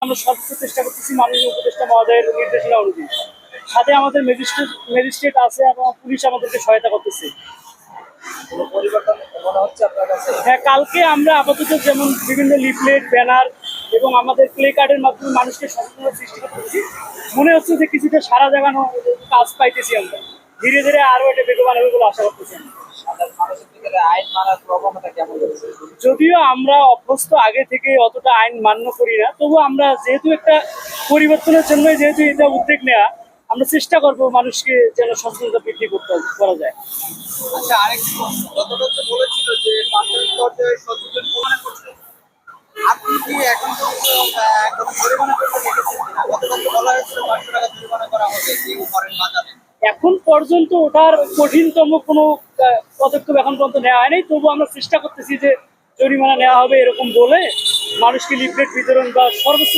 আমরা সর্বোচ্চ চেষ্টা করতেছি মাননীয় উপদেষ্টা মহোদয়ের নির্দেশনা অনুযায়ী। সাথে আমাদের ম্যাজিস্ট্রেট আছে এবং পুলিশ আমাদেরকে সহায়তা করতেছে। হ্যাঁ, কালকে আমরা আপাতত যেমন বিভিন্ন লিফলেট, ব্যানার এবং আমাদের প্লে কার্ডের মাধ্যমে মানুষকে সচেতনতা সৃষ্টি করতেছি। মনে হচ্ছে যে কিছুটা সারা জাগানো কাজ পাইতেছি আমরা। ধীরে ধীরে আরো এটা বেগবান হবে বলে আশা করতেছি। যদিও আমরা অভ্যস্ত আগে থেকে অতটা আইন মান্য করি না, তবু আমরা যেহেতু একটা পরিবর্তনের জন্য যেহেতু এটা উদ্যোগ নেওয়া, আমরা চেষ্টা করব মানুষকে যেন সচেতনতা বৃদ্ধি করা যায়। আচ্ছা, আরেকটি প্রশ্ন, গতকাল তো বলেছিল যে প্রাথমিক পর্যায়ে সচেতন প্রমাণ করছে, আপনি কি এখন কোনো জরিমানা করতে দেখেছেন কিনা? গতকাল তো বলা হয়েছিল 500 টাকা জরিমানা করা হবে কেউ করেন বাজারে। এখন পর্যন্ত ওটার কঠিনতম কোনো পদক্ষেপ এখন পর্যন্ত নেওয়া হয়নি, তবু আমরা চেষ্টা করতেছি যে জরিমানা নেওয়া হবে এরকম বলে মানুষকে লিফলেট বিতরণ বা সর্বোচ্চ